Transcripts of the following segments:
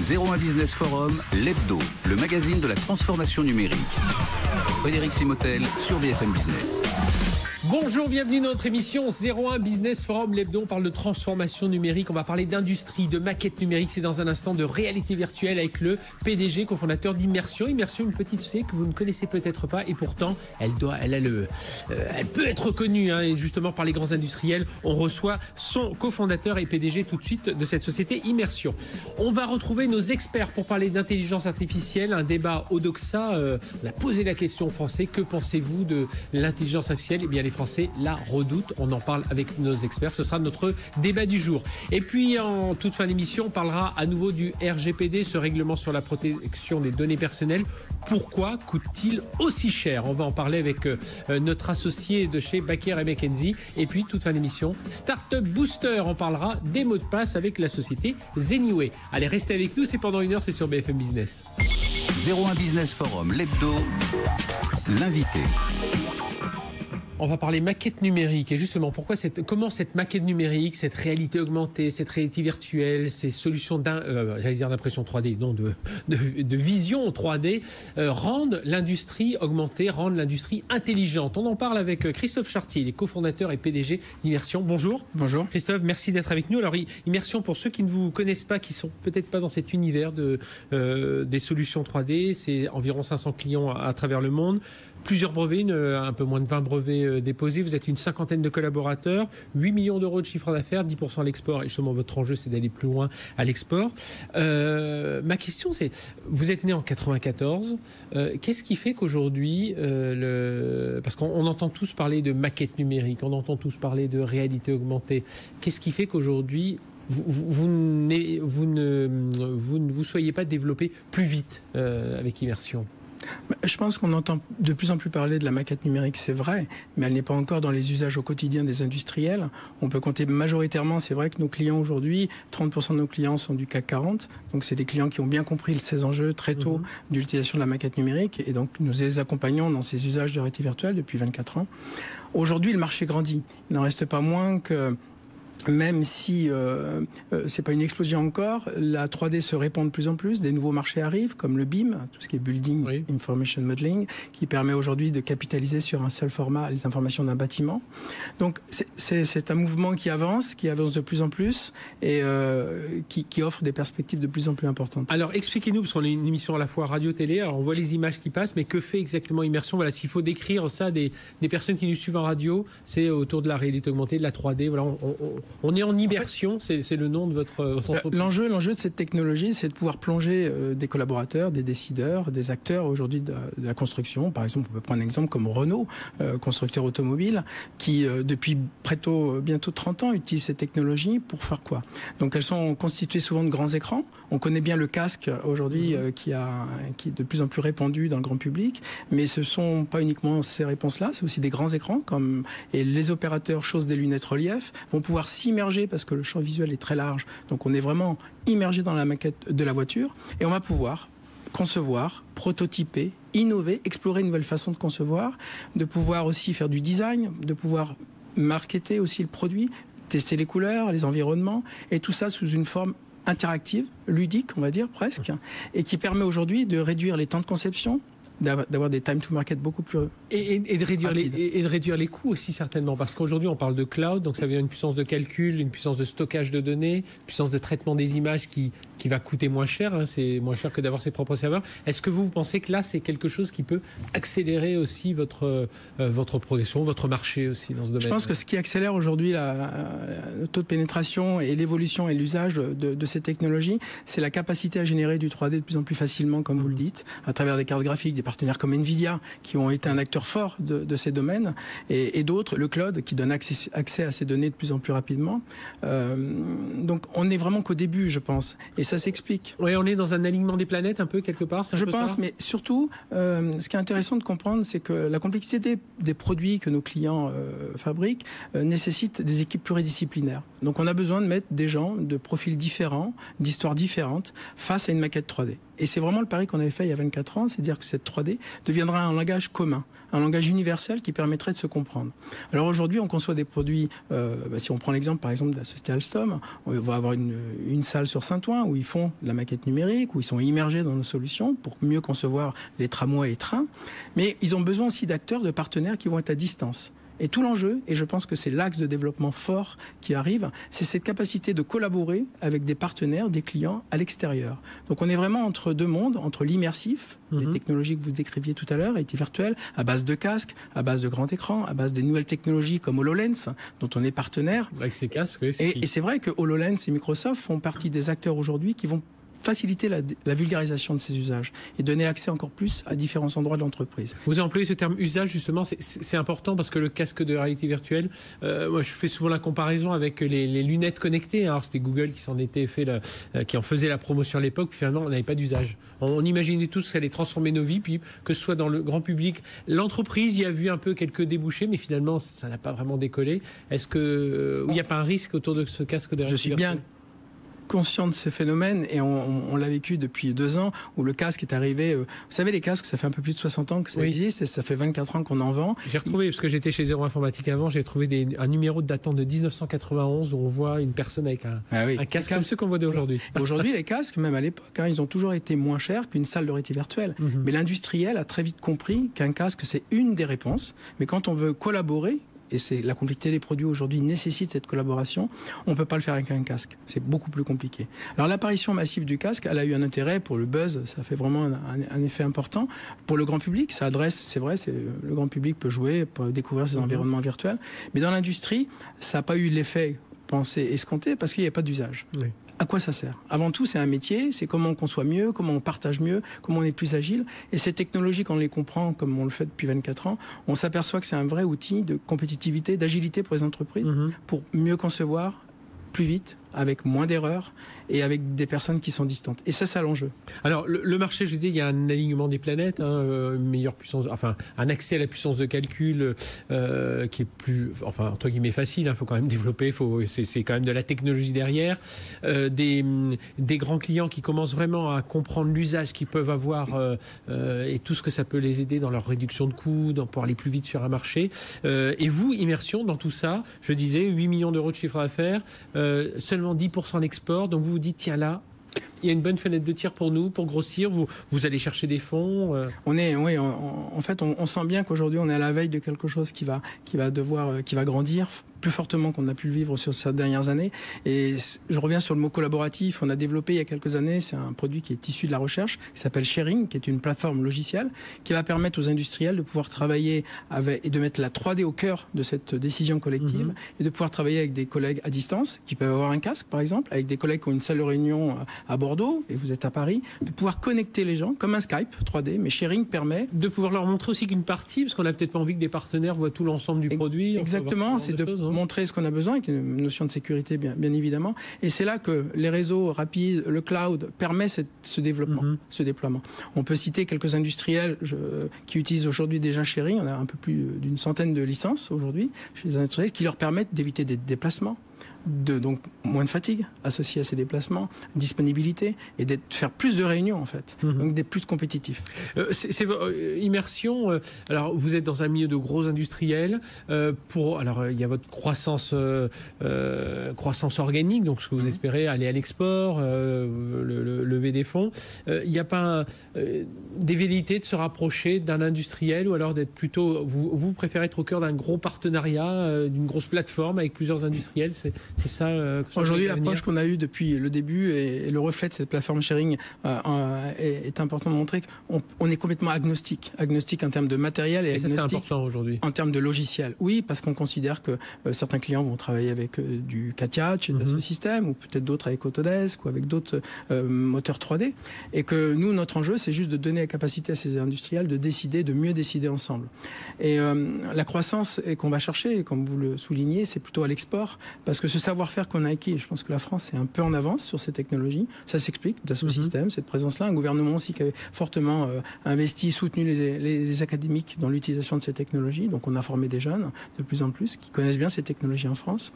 01 Business Forum, l'hebdo, le magazine de la transformation numérique. Frédéric Simotel sur BFM Business. Bonjour, bienvenue dans notre émission 01 Business Forum, l'hebdo. On parle de transformation numérique, on va parler d'industrie, de maquette numérique. C'est dans un instant de réalité virtuelle avec le PDG, cofondateur d'Immersion. Immersion, une petite société que vous ne connaissez peut-être pas et pourtant elle peut être connue et justement par les grands industriels. On reçoit son cofondateur et PDG tout de suite de cette société Immersion. On va retrouver nos experts pour parler d'intelligence artificielle, un débat au Doxa. On a posé la question aux Français, que pensez-vous de l'intelligence artificielle? Eh bien, les Français la redoutent. On en parle avec nos experts. Ce sera notre débat du jour. Et puis, en toute fin d'émission, on parlera à nouveau du RGPD, ce règlement sur la protection des données personnelles. Pourquoi coûte-t-il aussi cher? On va en parler avec notre associé de chez Baker & McKenzie. Et puis, toute fin d'émission, Startup Booster. On parlera des mots de passe avec la société Zeniway. Allez, restez avec nous. C'est pendant une heure. C'est sur BFM Business. 01 Business Forum, l'hebdo, l'invité. On va parler maquette numérique et justement comment cette maquette numérique, cette réalité augmentée, cette réalité virtuelle, ces solutions d'impression 3D, non de vision 3D rendent l'industrie augmentée, rendent l'industrie intelligente. On en parle avec Christophe Chartier, il est cofondateur et PDG d'Immersion. Bonjour. Bonjour. Christophe, merci d'être avec nous. Alors Immersion, pour ceux qui ne vous connaissent pas, qui sont peut-être pas dans cet univers des solutions 3D, c'est environ 500 clients à travers le monde. Plusieurs brevets, un peu moins de 20 brevets déposés. Vous êtes une cinquantaine de collaborateurs, 8 millions d'euros de chiffre d'affaires, 10% à l'export. Et justement, votre enjeu, c'est d'aller plus loin à l'export. Ma question, c'est, vous êtes né en 94. Qu'est-ce qui fait qu'aujourd'hui, parce qu'on entend tous parler de maquette numérique, on entend tous parler de réalité augmentée. Qu'est-ce qui fait qu'aujourd'hui, vous ne vous soyez pas développé plus vite avec Immersion? Je pense qu'on entend de plus en plus parler de la maquette numérique, c'est vrai, mais elle n'est pas encore dans les usages au quotidien des industriels. On peut compter majoritairement, c'est vrai que nos clients aujourd'hui, 30% de nos clients sont du CAC 40, donc c'est des clients qui ont bien compris ces enjeux très tôt de l'utilisation de la maquette numérique, et donc nous les accompagnons dans ces usages de réalité virtuelle depuis 24 ans. Aujourd'hui, le marché grandit. Il n'en reste pas moins que même si c'est pas une explosion encore, la 3D se répand de plus en plus, des nouveaux marchés arrivent, comme le BIM, tout ce qui est Building Information Modeling, qui permet aujourd'hui de capitaliser sur un seul format les informations d'un bâtiment. Donc c'est un mouvement qui avance de plus en plus et qui offre des perspectives de plus en plus importantes. Alors expliquez-nous, parce qu'on est une émission à la fois radio-télé, alors on voit les images qui passent, mais que fait exactement Immersion? Voilà, s'il faut décrire ça des personnes qui nous suivent en radio, c'est autour de la réalité augmentée, de la 3D, voilà, on est en immersion, c'est le nom de votre entreprise. L'enjeu de cette technologie, c'est de pouvoir plonger des collaborateurs, des décideurs, des acteurs aujourd'hui de la construction. Par exemple, on peut prendre un exemple comme Renault, constructeur automobile, qui depuis bientôt 30 ans utilise cette technologie pour faire quoi? Donc elles sont constituées souvent de grands écrans. On connaît bien le casque aujourd'hui qui est de plus en plus répandu dans le grand public, mais ce sont pas uniquement ces réponses-là, c'est aussi des grands écrans et les opérateurs chaussent des lunettes relief, vont pouvoir s'immerger parce que le champ visuel est très large. Donc on est vraiment immergé dans la maquette de la voiture et on va pouvoir concevoir, prototyper, innover, explorer une nouvelle façon de concevoir, de pouvoir aussi faire du design, de pouvoir marketer aussi le produit, tester les couleurs, les environnements, et tout ça sous une forme interactive, ludique, on va dire presque, et qui permet aujourd'hui de réduire les temps de conception, d'avoir des time to market beaucoup plus et de réduire les coûts aussi certainement, parce qu'aujourd'hui on parle de cloud, donc ça veut dire une puissance de calcul, une puissance de stockage de données, une puissance de traitement des images qui va coûter moins cher, c'est moins cher que d'avoir ses propres serveurs. Est-ce que vous pensez que là c'est quelque chose qui peut accélérer aussi votre progression, votre marché aussi dans ce domaine? Je pense que ce qui accélère aujourd'hui le taux de pénétration et l'évolution et l'usage de ces technologies, c'est la capacité à générer du 3D de plus en plus facilement, comme vous le dites, à travers des cartes graphiques, des partenaires comme Nvidia qui ont été un acteur fort de ces domaines et d'autres, le cloud qui donne accès à ces données de plus en plus rapidement. Donc on n'est vraiment qu'au début, je pense, et ça s'explique. Oui, on est dans un alignement des planètes un peu quelque part. Je pense, mais surtout, ce qui est intéressant de comprendre, c'est que la complexité des produits que nos clients fabriquent nécessite des équipes pluridisciplinaires. Donc on a besoin de mettre des gens de profils différents, d'histoires différentes face à une maquette 3D. Et c'est vraiment le pari qu'on avait fait il y a 24 ans, c'est de dire que cette 3D deviendra un langage commun, un langage universel qui permettrait de se comprendre. Alors aujourd'hui, on conçoit des produits, si on prend l'exemple par exemple de la société Alstom, on va avoir une salle sur Saint-Ouen où ils font de la maquette numérique, où ils sont immergés dans nos solutions pour mieux concevoir les tramways et trains. Mais ils ont besoin aussi d'acteurs, de partenaires qui vont être à distance. Et tout l'enjeu, et je pense que c'est l'axe de développement fort qui arrive, c'est cette capacité de collaborer avec des partenaires, des clients à l'extérieur. Donc on est vraiment entre deux mondes, entre l'immersif, les technologies que vous décriviez tout à l'heure, réalité virtuelle, à base de casques, à base de grands écrans, à base des nouvelles technologies comme HoloLens, dont on est partenaire. Avec ces casques, oui. Et c'est vrai que HoloLens et Microsoft font partie des acteurs aujourd'hui qui vont faciliter la vulgarisation de ces usages et donner accès encore plus à différents endroits de l'entreprise. Vous avez employé ce terme usage, justement, c'est important parce que le casque de réalité virtuelle, moi je fais souvent la comparaison avec les lunettes connectées. Alors c'était Google qui s'en était fait, qui en faisait la promotion à l'époque, puis finalement on n'avait pas d'usage. On imaginait tous que ça allait transformer nos vies, puis que ce soit dans le grand public. L'entreprise y a vu un peu quelques débouchés, mais finalement ça n'a pas vraiment décollé. Est-ce que il n'y a pas un risque autour de ce casque de réalité virtuelle ? Conscient de ce phénomène et on l'a vécu depuis 2 ans où le casque est arrivé. Vous savez, les casques, ça fait un peu plus de 60 ans que ça existe et ça fait 24 ans qu'on en vend. J'ai retrouvé, parce que j'étais chez Zéro Informatique avant, j'ai trouvé un numéro datant de 1991 où on voit une personne avec un casque comme ceux qu'on voit d'aujourd'hui. Aujourd'hui, les casques, même à l'époque, ils ont toujours été moins chers qu'une salle de réalité virtuelle. Mais l'industriel a très vite compris qu'un casque, c'est une des réponses. Mais quand on veut collaborer, et c'est la complexité des produits aujourd'hui nécessite cette collaboration, on ne peut pas le faire avec un casque. C'est beaucoup plus compliqué. Alors l'apparition massive du casque, elle a eu un intérêt pour le buzz, ça fait vraiment un effet important. Pour le grand public, ça adresse, c'est vrai, le grand public peut jouer, peut découvrir ces environnements virtuels. Mais dans l'industrie, ça n'a pas eu l'effet pensé, escompté, parce qu'il n'y avait pas d'usage. Oui. À quoi ça sert? Avant tout, c'est un métier, c'est comment on conçoit mieux, comment on partage mieux, comment on est plus agile. Et ces technologies, quand on les comprend, comme on le fait depuis 24 ans, on s'aperçoit que c'est un vrai outil de compétitivité, d'agilité pour les entreprises, pour mieux concevoir, plus vite, avec moins d'erreurs et avec des personnes qui sont distantes. Et ça, c'est l'enjeu. Alors, le marché, je disais, il y a un alignement des planètes, une meilleure puissance, enfin, un accès à la puissance de calcul qui est plus, enfin, entre guillemets, facile. Il faut quand même développer, c'est quand même de la technologie derrière. Des grands clients qui commencent vraiment à comprendre l'usage qu'ils peuvent avoir et tout ce que ça peut les aider dans leur réduction de coûts, pour aller plus vite sur un marché. Et vous, Immersion, dans tout ça, je disais, 8 millions d'euros de chiffre d'affaires, seulement 10% d'export, donc vous vous dites, tiens là, il y a une bonne fenêtre de tir pour nous, pour grossir, vous allez chercher des fonds En fait, on sent bien qu'aujourd'hui, on est à la veille de quelque chose qui va grandir plus fortement qu'on a pu le vivre sur ces dernières années. Et je reviens sur le mot collaboratif. On a développé il y a quelques années, c'est un produit qui est issu de la recherche, qui s'appelle Sharing, qui est une plateforme logicielle qui va permettre aux industriels de pouvoir travailler et de mettre la 3D au cœur de cette décision collective et de pouvoir travailler avec des collègues à distance qui peuvent avoir un casque, par exemple, avec des collègues qui ont une salle de réunion à Bordeaux et vous êtes à Paris, de pouvoir connecter les gens comme un Skype 3D, mais Sharing permet de pouvoir leur montrer aussi qu'une partie, parce qu'on n'a peut-être pas envie que des partenaires voient tout l'ensemble du produit. Exactement, c'est de montrer ce qu'on a besoin, avec une notion de sécurité bien évidemment. Et c'est là que les réseaux rapides, le cloud, permet ce développement, ce déploiement. On peut citer quelques industriels qui utilisent aujourd'hui déjà Sharing. On a un peu plus d'une centaine de licences aujourd'hui chez les industriels qui leur permettent d'éviter des déplacements. Donc moins de fatigue associée à ces déplacements, disponibilité et de faire plus de réunions en fait, donc d'être plus compétitif. C'est Immersion. Alors vous êtes dans un milieu de gros industriels. Alors il y a votre croissance organique, donc ce que vous espérez aller à l'export, lever des fonds. Il n'y a pas des velléités de se rapprocher d'un industriel ou alors d'être plutôt, vous préférez être au cœur d'un gros partenariat, d'une grosse plateforme avec plusieurs industriels. C'est ça. Aujourd'hui, l'approche qu'on a eue depuis le début et le reflet de cette plateforme Sharing est important de montrer qu'on est complètement agnostique en termes de matériel et agnostique ça, c'est important aujourd'hui. En termes de logiciel. Oui, parce qu'on considère que certains clients vont travailler avec du CATIA chez Dassault Systèmes ou peut-être d'autres avec Autodesk ou avec d'autres moteurs 3D. Et que nous, notre enjeu, c'est juste de donner la capacité à ces industriels de mieux décider ensemble. Et la croissance qu'on va chercher, comme vous le soulignez, c'est plutôt à l'export parce que ce savoir-faire qu'on a acquis, je pense que la France est un peu en avance sur ces technologies. Ça s'explique, Dassault Systèmes, cette présence-là. Un gouvernement aussi qui avait fortement investi, soutenu les académiques dans l'utilisation de ces technologies. Donc on a formé des jeunes de plus en plus qui connaissent bien ces technologies en France.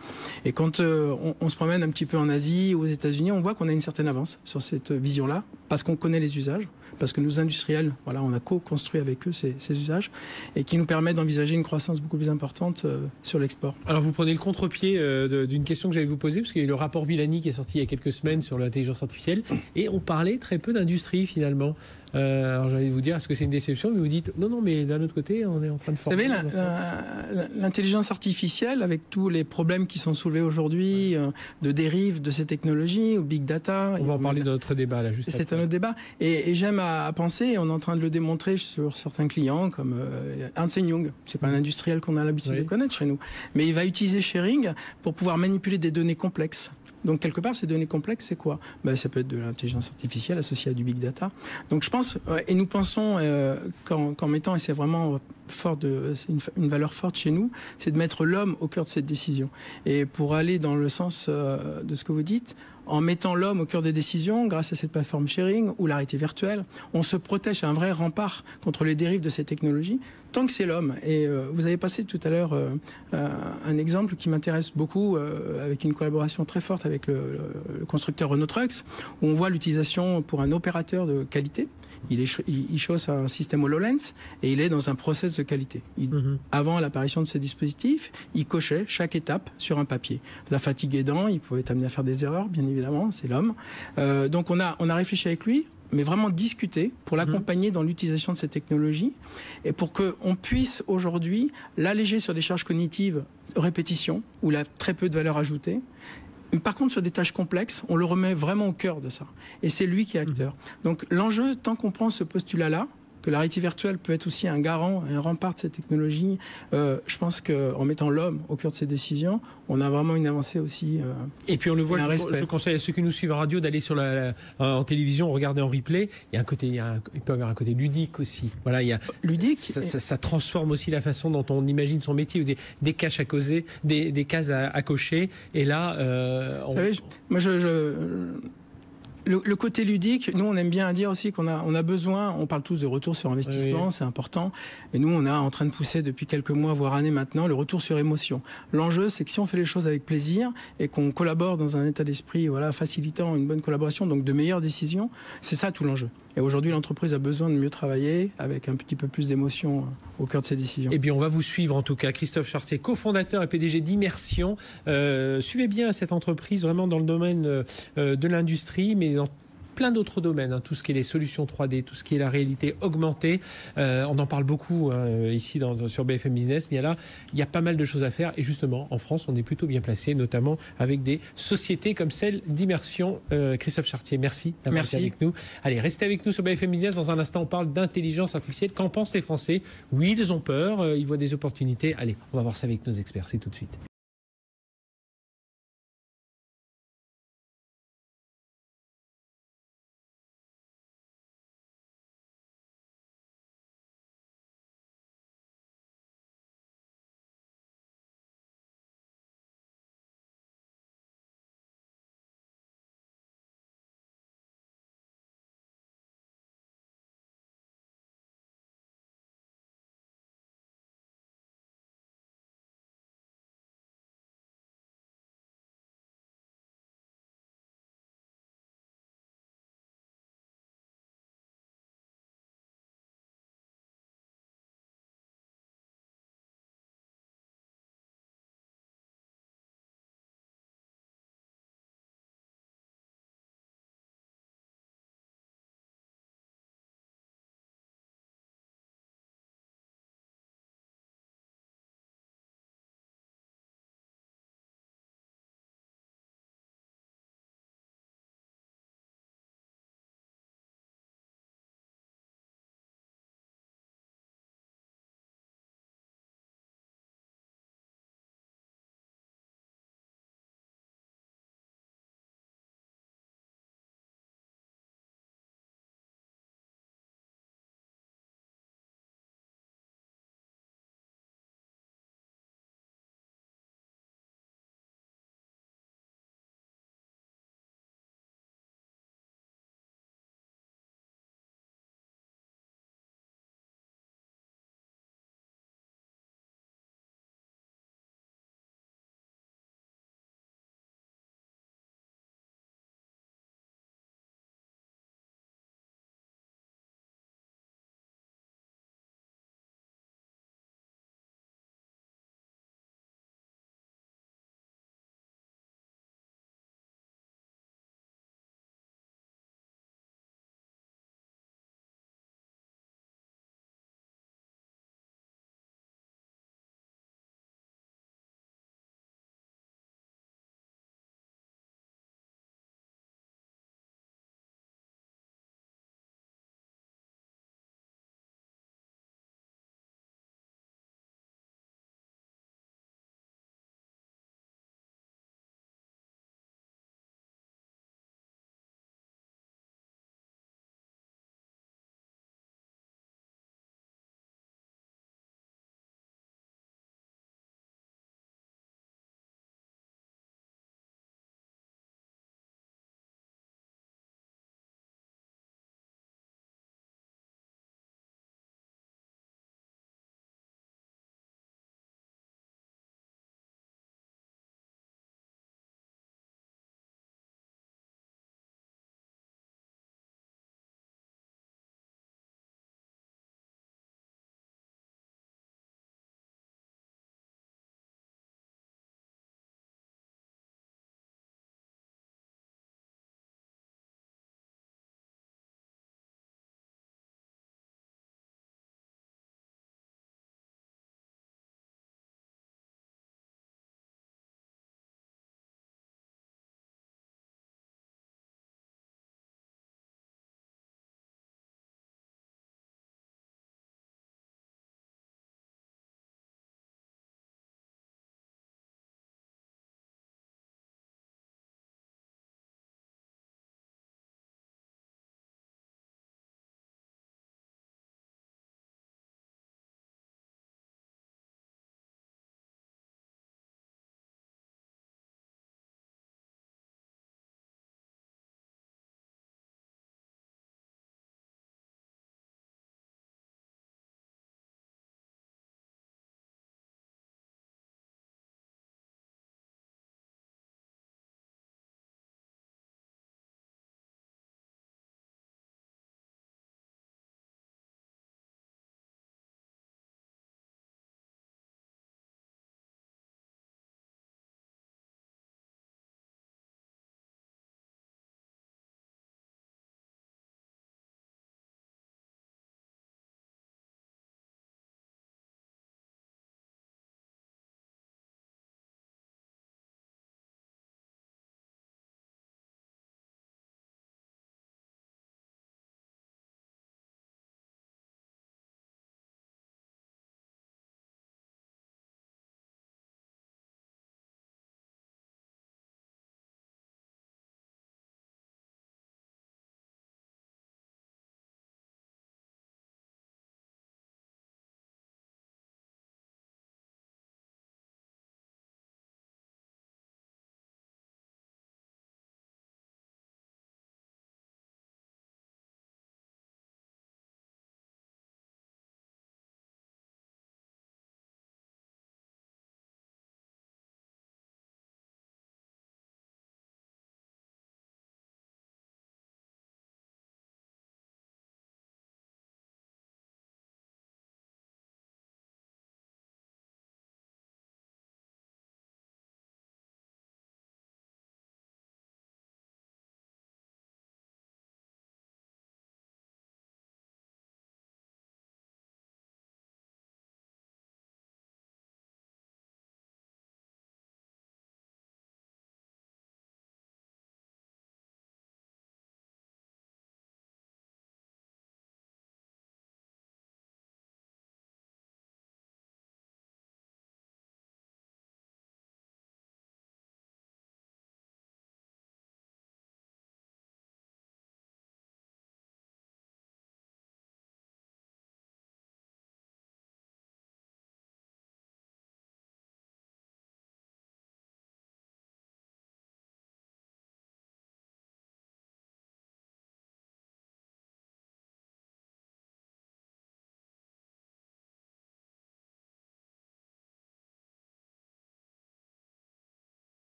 Et quand on se promène un petit peu en Asie ou aux États-Unis, on voit qu'on a une certaine avance sur cette vision-là parce qu'on connaît les usages, parce que nous industriels, voilà, on a co-construit avec eux ces usages, et qui nous permet d'envisager une croissance beaucoup plus importante sur l'export. Alors vous prenez le contre-pied d'une question que j'allais vous poser, parce qu'il y a eu le rapport Villani qui est sorti il y a quelques semaines sur l'intelligence artificielle, et on parlait très peu d'industrie finalement. Alors j'allais vous dire, est-ce que c'est une déception? Mais vous dites, non, mais d'un autre côté, on est en train de former. Vous savez, l'intelligence artificielle, avec tous les problèmes qui sont soulevés aujourd'hui, de dérive de ces technologies, ou big data... On va en parler dans notre débat, là, juste après. C'est un autre débat. Et j'aime à penser, et on est en train de le démontrer sur certains clients, comme Ernst & Young. C'est pas un industriel qu'on a l'habitude de connaître chez nous. Mais il va utiliser sharing pour pouvoir manipuler des données complexes. Donc, quelque part, ces données complexes, c'est quoi? Ça peut être de l'intelligence artificielle associée à du big data. Donc, je pense, et nous pensons qu'en mettant, et c'est vraiment fort une valeur forte chez nous, c'est de mettre l'homme au cœur de cette décision. Et pour aller dans le sens de ce que vous dites, en mettant l'homme au cœur des décisions, grâce à cette plateforme sharing ou la réalité virtuelle, on se protège, un vrai rempart contre les dérives de ces technologies, tant que c'est l'homme. Et vous avez passé tout à l'heure un exemple qui m'intéresse beaucoup, avec une collaboration très forte avec le constructeur Renault Trucks, où on voit l'utilisation pour un opérateur de qualité. Il chausse un système HoloLens et il est dans un process de qualité. Avant l'apparition de ce dispositif, il cochait chaque étape sur un papier. La fatigue aidant, il pouvait être amené à faire des erreurs, bien évidemment, c'est l'homme. Donc on a réfléchi avec lui, mais vraiment discuter pour l'accompagner dans l'utilisation de ces technologies et pour qu'on puisse aujourd'hui l'alléger sur des charges cognitives, répétition, où il a très peu de valeur ajoutée. Par contre, sur des tâches complexes, on le remet vraiment au cœur de ça. Et c'est lui qui est acteur. Donc l'enjeu, tant qu'on prend ce postulat-là, que la réalité virtuelle peut être aussi un garant, un rempart de ces technologies, je pense qu'en mettant l'homme au cœur de ces décisions, on a vraiment une avancée aussi. Et puis on le voit, je conseille à ceux qui nous suivent en radio d'aller sur en télévision, regarder en replay. Il y a un côté, il peut y avoir un côté ludique aussi. Voilà, il y a ludique. Ça transforme aussi la façon dont on imagine son métier, des cases à causer, des cases à cocher. Et là, vous savez, moi le côté ludique, nous on aime bien dire aussi qu'on a besoin, on parle tous de retour sur investissement, c'est important, et nous on est en train de pousser depuis quelques mois, voire années maintenant, le retour sur émotion. L'enjeu c'est que si on fait les choses avec plaisir et qu'on collabore dans un état d'esprit facilitant une bonne collaboration, donc de meilleures décisions, c'est ça tout l'enjeu. Et aujourd'hui, l'entreprise a besoin de mieux travailler avec un petit peu plus d'émotion au cœur de ses décisions. Eh bien, on va vous suivre en tout cas. Christophe Chartier, cofondateur et PDG d'Immersion. Suivez bien cette entreprise vraiment dans le domaine de l'industrie, mais dans plein d'autres domaines, tout ce qui est les solutions 3D, tout ce qui est la réalité augmentée. On en parle beaucoup ici sur BFM Business, mais il y a pas mal de choses à faire. Et justement, en France, on est plutôt bien placé, notamment avec des sociétés comme celle d'Immersion. Christophe Chartier, merci d'avoir été avec nous. Allez, restez avec nous sur BFM Business. Dans un instant, on parle d'intelligence artificielle. Qu'en pensent les Français? Oui, ils ont peur, ils voient des opportunités. Allez, on va voir ça avec nos experts. C'est tout de suite.